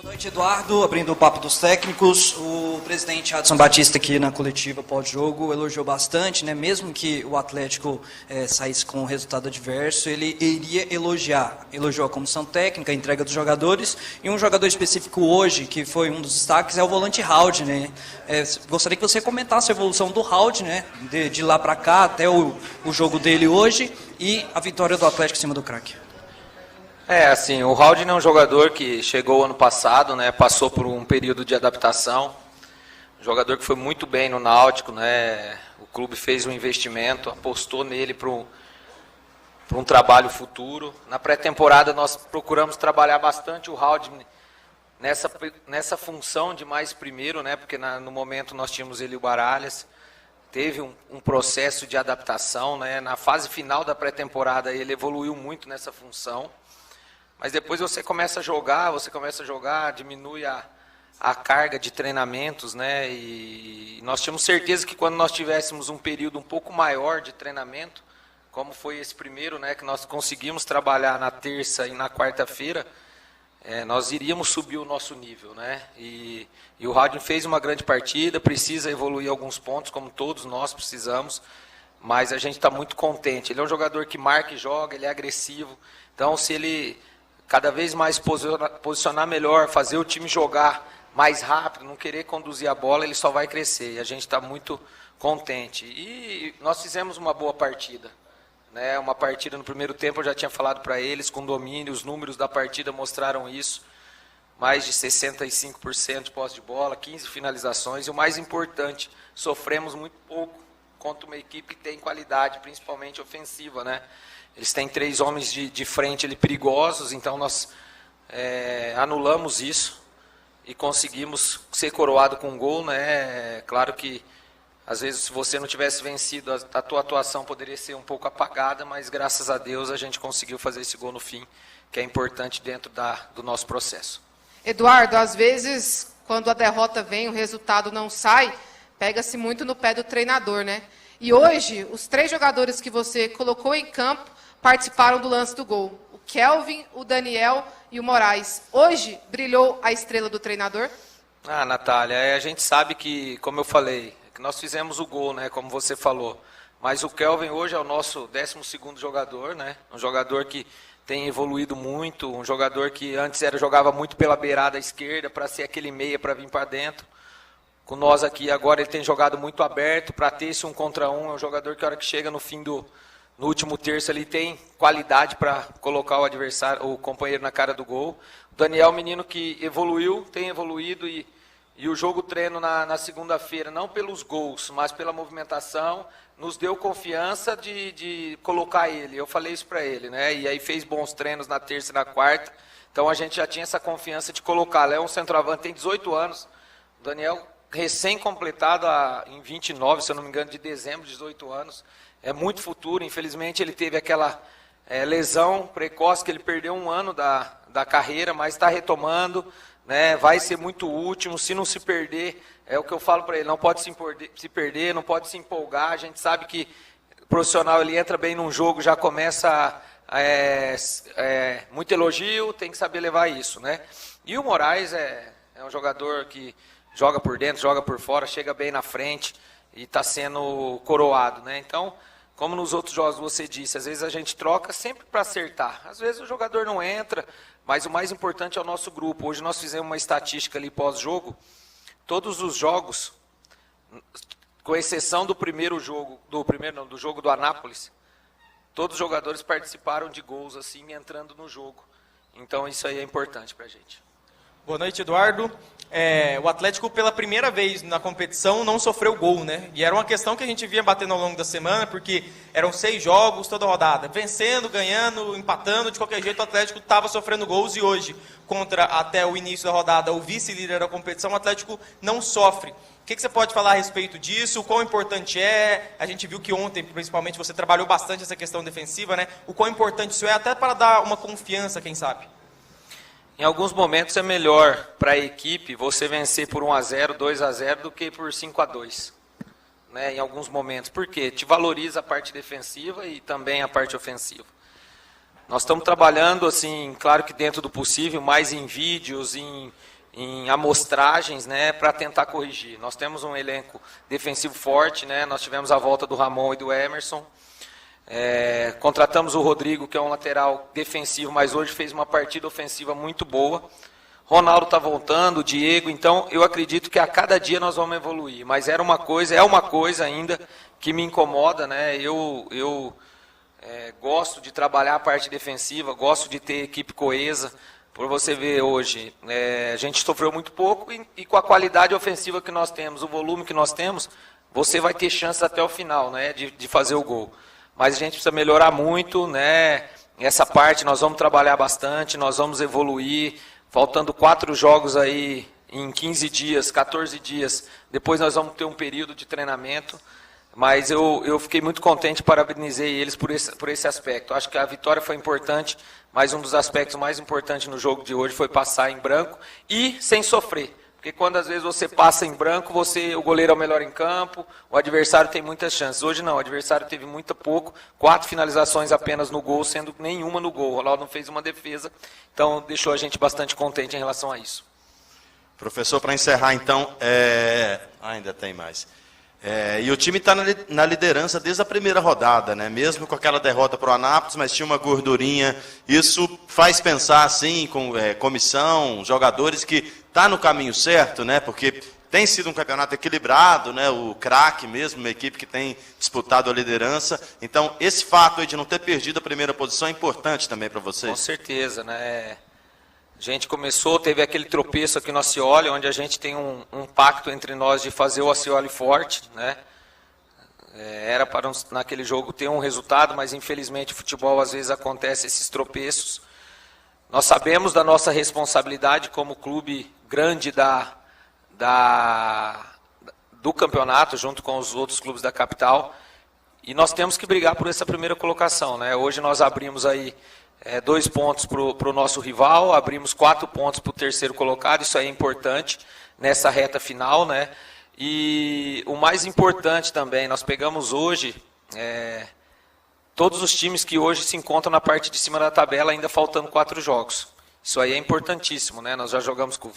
Boa noite, Eduardo. Abrindo o papo dos técnicos, o presidente Adson Batista aqui na coletiva pós-jogo elogiou bastante, né? Mesmo que o Atlético saísse com um resultado adverso, ele iria elogiar. Elogiou a comissão técnica, a entrega dos jogadores, e um jogador específico hoje, que foi um dos destaques, é o volante Hald, né? Gostaria que você comentasse a evolução do Hald, né? De lá para cá até o jogo dele hoje e a vitória do Atlético em cima do Craque. Assim, o Haldin é um jogador que chegou ano passado, né, passou por um período de adaptação, um jogador que foi muito bem no Náutico, né, o clube fez um investimento, apostou nele para um trabalho futuro. Na pré-temporada nós procuramos trabalhar bastante o Haldin nessa função de mais primeiro, né, porque no momento nós tínhamos ele e o Baralhas, teve um processo de adaptação, né, na fase final da pré-temporada ele evoluiu muito nessa função. Mas depois você começa a jogar, diminui a carga de treinamentos, né? E nós tínhamos certeza que quando nós tivéssemos um período um pouco maior de treinamento, como foi esse primeiro, né, que nós conseguimos trabalhar na terça e na quarta-feira, nós iríamos subir o nosso nível, né? E o Haldin fez uma grande partida, precisa evoluir alguns pontos, como todos nós precisamos, mas a gente está muito contente. Ele é um jogador que marca e joga, ele é agressivo, então se ele cada vez mais posicionar melhor, fazer o time jogar mais rápido, não querer conduzir a bola, ele só vai crescer. E a gente está muito contente. E nós fizemos uma boa partida, né? Uma partida no primeiro tempo, eu já tinha falado para eles, com domínio, os números da partida mostraram isso. Mais de 65% de posse de bola, 15 finalizações. E o mais importante, sofremos muito pouco contra uma equipe que tem qualidade, principalmente ofensiva, né? Eles têm 3 homens de frente ali, perigosos, então nós anulamos isso e conseguimos ser coroado com um gol, né? Claro que, às vezes, se você não tivesse vencido, a tua atuação poderia ser um pouco apagada, mas, graças a Deus, a gente conseguiu fazer esse gol no fim, que é importante dentro do nosso processo. Eduardo, às vezes, quando a derrota vem, o resultado não sai, pega-se muito no pé do treinador, né? E hoje, os 3 jogadores que você colocou em campo participaram do lance do gol. O Kelvin, o Daniel e o Moraes. Hoje, brilhou a estrela do treinador? Natália, a gente sabe que, como eu falei, que nós fizemos o gol, né, como você falou. Mas o Kelvin hoje é o nosso 12º jogador, né? Um jogador que tem evoluído muito, um jogador que antes jogava muito pela beirada esquerda para ser aquele meia para vir para dentro. Com nós aqui agora ele tem jogado muito aberto para ter esse 1 contra 1, é um jogador que a hora que chega no último terço ele tem qualidade para colocar o adversário, o companheiro na cara do gol. O Daniel, menino que tem evoluído e o jogo treino na segunda-feira, não pelos gols, mas pela movimentação, nos deu confiança de colocar ele. Eu falei isso para ele, né? E aí fez bons treinos na terça e na quarta, então a gente já tinha essa confiança de colocá-lo. É um centroavante, tem 18 anos, o Daniel recém-completado em 29, se eu não me engano, de dezembro, 18 anos. É muito futuro, infelizmente ele teve aquela lesão precoce, que ele perdeu 1 ano da carreira, mas está retomando, né? Vai ser muito útil, se não se perder, é o que eu falo para ele, não pode se perder, não pode se empolgar, a gente sabe que o profissional ele entra bem num jogo, já começa muito elogio, tem que saber levar isso, né? E o Moraes é um jogador que joga por dentro, joga por fora, chega bem na frente e está sendo coroado, né? Então, como nos outros jogos você disse, às vezes a gente troca sempre para acertar. Às vezes o jogador não entra, mas o mais importante é o nosso grupo. Hoje nós fizemos uma estatística ali pós-jogo. Todos os jogos, com exceção do do jogo do Anápolis, todos os jogadores participaram de gols assim, entrando no jogo. Então isso aí é importante para a gente. Boa noite, Eduardo. O Atlético, pela primeira vez na competição, não sofreu gol, né? E era uma questão que a gente vinha batendo ao longo da semana, porque eram 6 jogos toda rodada. Vencendo, ganhando, empatando, de qualquer jeito o Atlético estava sofrendo gols. E hoje, contra até o início da rodada, o vice-líder da competição, o Atlético não sofre. O que você pode falar a respeito disso? O quão importante é? A gente viu que ontem, principalmente, você trabalhou bastante essa questão defensiva, né? O quão importante isso é, até para dar uma confiança, quem sabe? Em alguns momentos é melhor para a equipe você vencer por 1-0, 2-0 do que por 5-2, né? Em alguns momentos. Por quê? Te valoriza a parte defensiva e também a parte ofensiva. Nós estamos trabalhando, assim, claro que dentro do possível, mais em vídeos, em amostragens, né, para tentar corrigir. Nós temos um elenco defensivo forte, né, nós tivemos a volta do Ramon e do Emerson. Contratamos o Rodrigo, que é um lateral defensivo, mas hoje fez uma partida ofensiva muito boa. Ronaldo está voltando, o Diego, então eu acredito que a cada dia nós vamos evoluir. Mas é uma coisa ainda que me incomoda, né? Eu gosto de trabalhar a parte defensiva, gosto de ter equipe coesa. Por você ver hoje, a gente sofreu muito pouco e com a qualidade ofensiva que nós temos, o volume que nós temos, você vai ter chances até o final, né, de fazer o gol. Mas a gente precisa melhorar muito, né? Essa parte nós vamos trabalhar bastante, nós vamos evoluir. Faltando 4 jogos aí em 15 dias, 14 dias. Depois nós vamos ter um período de treinamento. Mas eu fiquei muito contente, parabenizei eles por esse aspecto. Acho que a vitória foi importante, mas um dos aspectos mais importantes no jogo de hoje foi passar em branco e sem sofrer. Porque quando às vezes você passa em branco, o goleiro é o melhor em campo, o adversário tem muitas chances. Hoje não, o adversário teve muito pouco, 4 finalizações apenas no gol, sendo nenhuma no gol. O Ronaldo não fez uma defesa, então deixou a gente bastante contente em relação a isso. Professor, para encerrar então, ainda tem mais. E o time está na liderança desde a primeira rodada, né? Mesmo com aquela derrota para o Anápolis, mas tinha uma gordurinha. Isso faz pensar, assim, com comissão, jogadores, que está no caminho certo, né? Porque tem sido um campeonato equilibrado, né? O craque mesmo, uma equipe que tem disputado a liderança. Então, esse fato aí de não ter perdido a primeira posição é importante também para vocês? Com certeza, né? A gente começou, teve aquele tropeço aqui no Acioli, onde a gente tem um pacto entre nós de fazer o Acioli forte, né? Era para naquele jogo ter um resultado, mas infelizmente o futebol às vezes acontece esses tropeços. Nós sabemos da nossa responsabilidade como clube grande do campeonato, junto com os outros clubes da capital, e nós temos que brigar por essa primeira colocação, né? Hoje nós abrimos aí 2 pontos para o nosso rival, abrimos 4 pontos para o terceiro colocado, isso aí é importante nessa reta final, né? E o mais importante também, nós pegamos hoje todos os times que hoje se encontram na parte de cima da tabela, ainda faltando 4 jogos. Isso aí é importantíssimo, né? Nós já jogamos com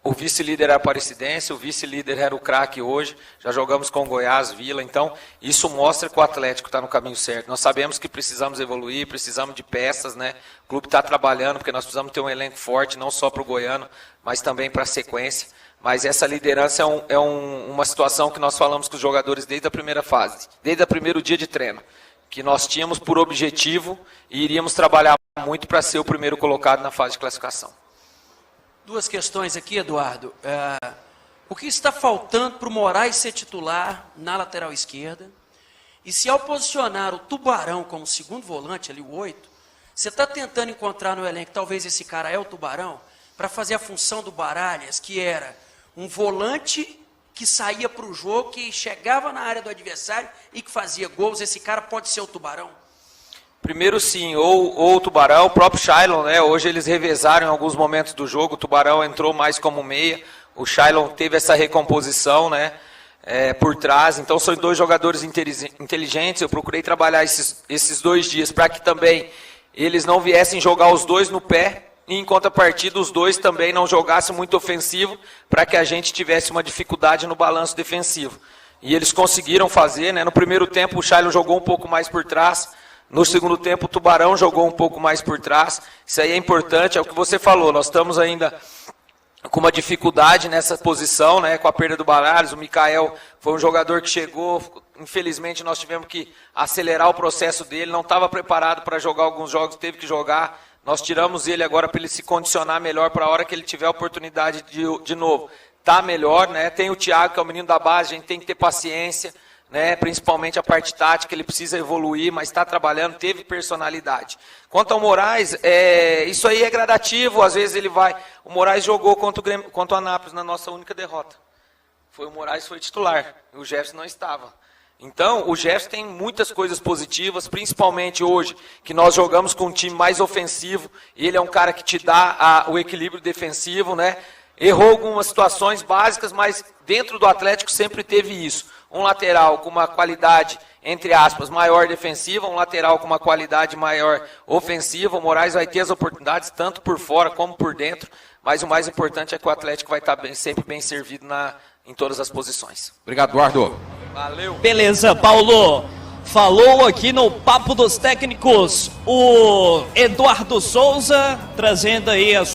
o vice-líder era a Aparecidense, o vice-líder era o craque hoje, já jogamos com o Goiás, Vila, então isso mostra que o Atlético está no caminho certo. Nós sabemos que precisamos evoluir, precisamos de peças, né? O clube está trabalhando, porque nós precisamos ter um elenco forte, não só para o Goiano, mas também para a sequência. Mas essa liderança uma situação que nós falamos com os jogadores desde a primeira fase, desde o primeiro dia de treino, que nós tínhamos por objetivo e iríamos trabalhar muito para ser o primeiro colocado na fase de classificação. 2 questões aqui, Eduardo. O que está faltando para o Moraes ser titular na lateral esquerda? E se ao posicionar o Tubarão como segundo volante, ali o 8, você está tentando encontrar no elenco, talvez esse cara é o Tubarão, para fazer a função do Baralhas, que era um volante que saía para o jogo, que chegava na área do adversário e que fazia gols. Esse cara pode ser o Tubarão? Primeiro sim, ou o Tubarão, o próprio Shailon, né? Hoje eles revezaram em alguns momentos do jogo, o Tubarão entrou mais como meia, o Shailon teve essa recomposição, né? Por trás, então são 2 jogadores inteligentes. Eu procurei trabalhar esses 2 dias para que também eles não viessem jogar os 2 no pé, e em contrapartida os 2 também não jogassem muito ofensivo, para que a gente tivesse uma dificuldade no balanço defensivo. E eles conseguiram fazer, né? No primeiro tempo o Shailon jogou um pouco mais por trás, no segundo tempo o Tubarão jogou um pouco mais por trás. Isso aí é importante, é o que você falou, nós estamos ainda com uma dificuldade nessa posição, né, com a perda do Baralhas. O Mikael foi um jogador que chegou, infelizmente nós tivemos que acelerar o processo dele, não estava preparado para jogar alguns jogos, teve que jogar. Nós tiramos ele agora para ele se condicionar melhor para a hora que ele tiver a oportunidade de novo. Está melhor, né? Tem o Thiago, que é o menino da base, a gente tem que ter paciência, né? Principalmente a parte tática, ele precisa evoluir, mas está trabalhando, teve personalidade. Quanto ao Moraes, isso aí é gradativo, às vezes ele vai... O Moraes jogou contra o Anápolis na nossa única derrota. O Moraes foi titular, e o Jefferson não estava. Então, o Jefferson tem muitas coisas positivas, principalmente hoje, que nós jogamos com um time mais ofensivo, e ele é um cara que te dá o equilíbrio defensivo, né? Errou algumas situações básicas, mas dentro do Atlético sempre teve isso. Um lateral com uma qualidade entre aspas, maior defensiva, um lateral com uma qualidade maior ofensiva. O Moraes vai ter as oportunidades tanto por fora como por dentro, mas o mais importante é que o Atlético vai estar sempre bem servido em todas as posições. Obrigado, Eduardo. Valeu. Beleza, Paulo. Falou aqui no Papo dos Técnicos o Eduardo Souza, trazendo aí a